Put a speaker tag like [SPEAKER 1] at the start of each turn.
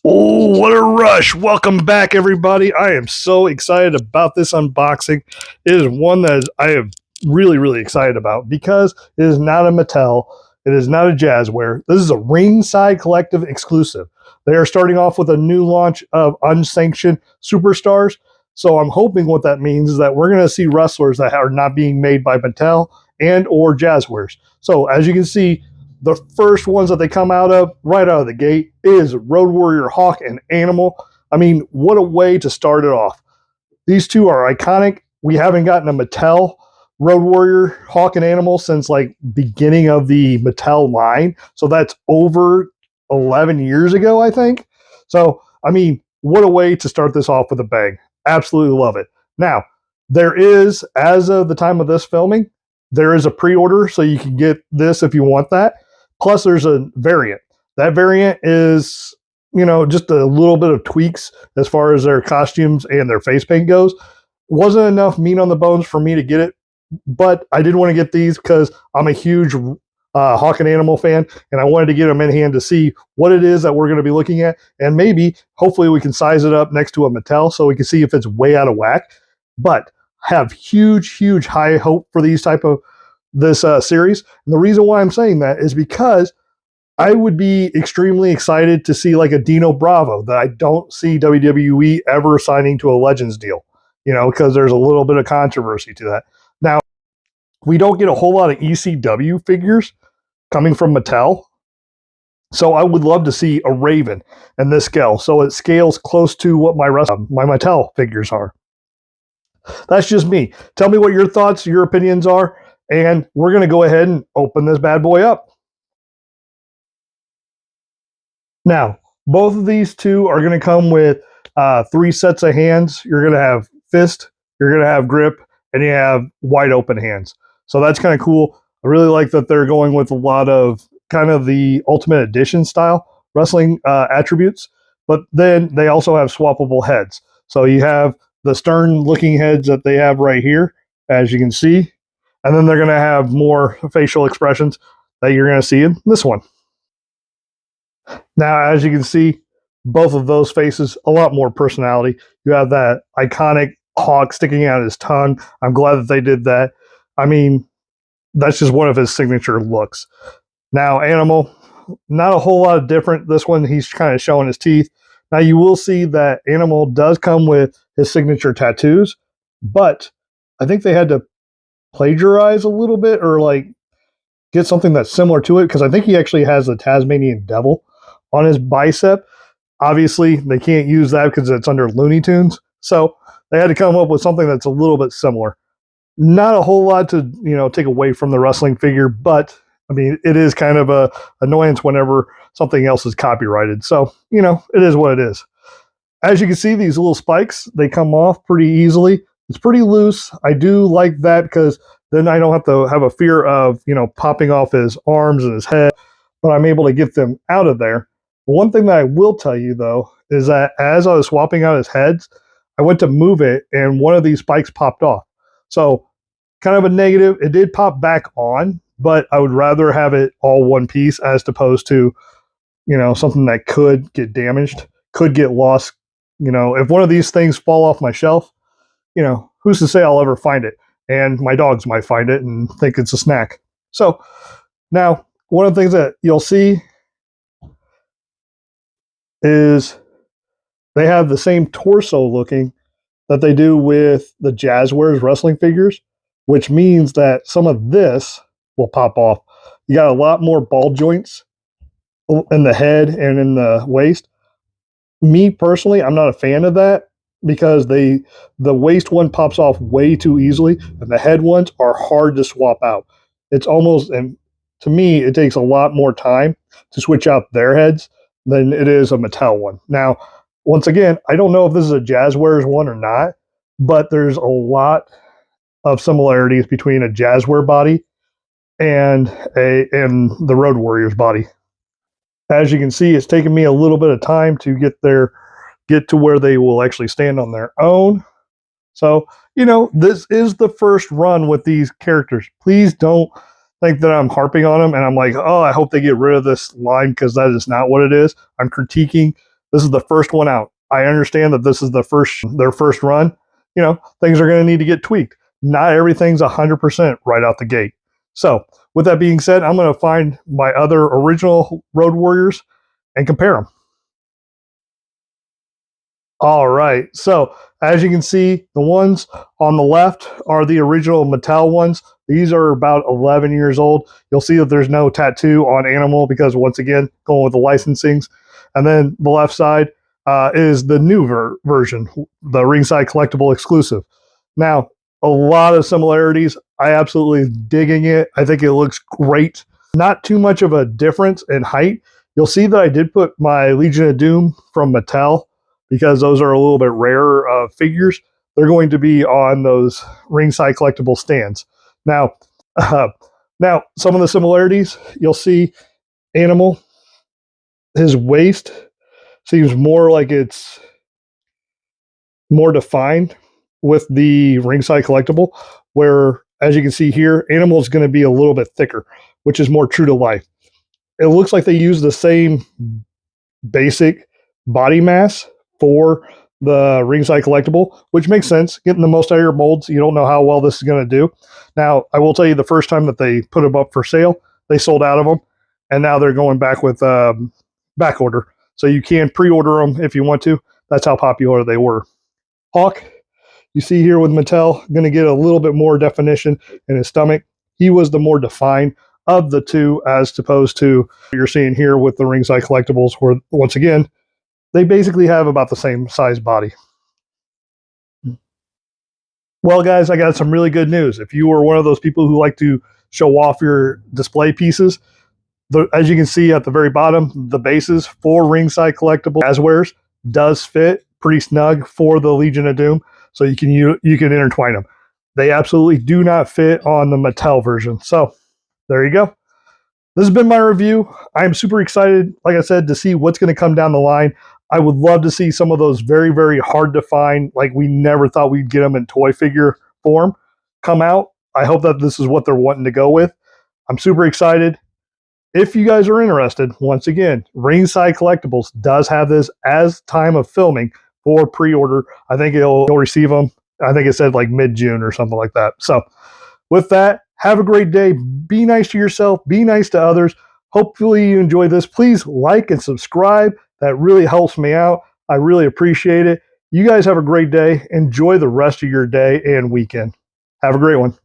[SPEAKER 1] Oh, what a rush. Welcome back, everybody. I am so excited about this unboxing. It is one that I am really excited about because it is not a Mattel. It is not a Jazzware. This is a Ringside Collective exclusive. They are starting off with a new launch of unsanctioned superstars. So I'm hoping what that means is that we're going to see wrestlers that are not being made by Mattel and or Jazzwares. So as you can see, the first ones that they come out of right out of the gate is Road Warrior Hawk and Animal. I mean, what a way to start it off. These two are iconic. We haven't gotten a Mattel Road Warrior Hawk and Animal since like beginning of the Mattel line. So that's over 11 years ago, I think. So, I mean, what a way to start this off with a bang. Absolutely love it. Now, there is, as of the time of this filming, there is a pre-order, so you can get this if you want that. Plus, there's a variant. That variant is, just a little bit of tweaks as far as their costumes and their face paint goes. Wasn't enough meat on the bones for me to get it, but I did want to get these because I'm a huge Hawk and Animal fan, and I wanted to get them in hand to see what it is that we're going to be looking at, and maybe, hopefully, we can size it up next to a Mattel so we can see if it's way out of whack. But have huge high hope for these type of this series. And the reason why I'm saying that is because I would be extremely excited to see like a Dino Bravo that I don't see WWE ever signing to a Legends deal, because there's a little bit of controversy to that. Now, we don't get a whole lot of ECW figures coming from Mattel. So I would love to see a Raven in this scale. So it scales close to what my Mattel figures are. That's just me. Tell me what your thoughts, your opinions are, and we're going to go ahead and open this bad boy up. Now, both of these two are going to come with 3 sets of hands. You're going to have fist, you're going to have grip, and you have wide open hands. So that's kind of cool. I really like that they're going with a lot of kind of the Ultimate Edition style wrestling attributes, but then they also have swappable heads. So you have the stern looking heads that they have right here, as you can see, and then they're going to have more facial expressions that you're going to see in this one. Now, as you can see, both of those faces, a lot more personality. You have that iconic hawk sticking out his tongue. I'm glad that they did that. I mean, that's just one of his signature looks. Now, Animal, not a whole lot of different. This one, he's kind of showing his teeth. Now, you will see that Animal does come with his signature tattoos, but I think they had to plagiarize a little bit or like get something that's similar to it because I think he actually has a Tasmanian devil on his bicep. Obviously, they can't use that because it's under Looney Tunes. So they had to come up with something that's a little bit similar. Not a whole lot to, take away from the wrestling figure, but I mean, it is kind of a annoyance whenever something else is copyrighted. So, it is what it is. As you can see, these little spikes, they come off pretty easily. It's pretty loose. I do like that because then I don't have to have a fear of, popping off his arms and his head, but I'm able to get them out of there. One thing that I will tell you, though, is that as I was swapping out his heads, I went to move it, and one of these spikes popped off. So kind of a negative. It did pop back on, but I would rather have it all one piece as opposed to, something that could get damaged, could get lost. If one of these things fall off my shelf, who's to say I'll ever find it? And my dogs might find it and think it's a snack. So now, one of the things that you'll see is they have the same torso looking that they do with the Jazzwares wrestling figures, which means that some of this will pop off. You got a lot more ball joints in the head and in the waist. Me personally, I'm not a fan of that because the waist one pops off way too easily, and the head ones are hard to swap out. It's almost, and to me, it takes a lot more time to switch out their heads than it is a Mattel one. Now, once again, I don't know if this is a Jazzwares one or not, but there's a lot of similarities between a Jazzware body and the Road Warriors body. As you can see, it's taken me a little bit of time to get to where they will actually stand on their own. So, this is the first run with these characters. Please don't think that I'm harping on them and I'm like, oh, I hope they get rid of this line because that is not what it is. I'm critiquing This is the first one out. I understand that this is their first run. Things are going to need to get tweaked. Not everything's 100% right out the gate. So, with that being said, I'm going to find my other original Road Warriors and compare them. All right. So, as you can see, the ones on the left are the original Mattel ones. These are about 11 years old. You'll see that there's no tattoo on Animal because, once again, going with the licensings. And then the left side is the new version, the Ringside Collectible Exclusive. Now, a lot of similarities. I absolutely digging it. I think it looks great. Not too much of a difference in height. You'll see that I did put my Legion of Doom from Mattel because those are a little bit rarer figures. They're going to be on those Ringside Collectible stands. Now, now some of the similarities, you'll see Animal, his waist seems more like it's more defined with the Ringside Collectible, where, as you can see here, Animal is going to be a little bit thicker, which is more true to life. It looks like they use the same basic body mass for the Ringside Collectible, which makes sense. Getting the most out of your molds, you don't know how well this is going to do. Now, I will tell you, the first time that they put them up for sale, they sold out of them, and now they're going back with back order. So you can pre-order them if you want to. That's how popular they were. Hawk, you see here with Mattel, going to get a little bit more definition in his stomach. He was the more defined of the two, as opposed to what you're seeing here with the Ringside Collectibles, where, once again, they basically have about the same size body. Well, guys, I got some really good news. If you are one of those people who like to show off your display pieces, as you can see at the very bottom, the bases for Ringside Collectible as wears does fit pretty snug for the Legion of Doom, so you can intertwine them. They absolutely do not fit on the Mattel version. So there you go. This has been my review. I'm super excited, like I said, to see what's going to come down the line. I would love to see some of those very, very hard to find, like we never thought we'd get them in toy figure form, come out. I hope that this is what they're wanting to go with. I'm super excited. If you guys are interested, once again, Ringside Collectibles does have this as time of filming for pre-order. I think you'll receive them. I think it said like mid-June or something like that. So with that, have a great day. Be nice to yourself. Be nice to others. Hopefully you enjoy this. Please like and subscribe. That really helps me out. I really appreciate it. You guys have a great day. Enjoy the rest of your day and weekend. Have a great one.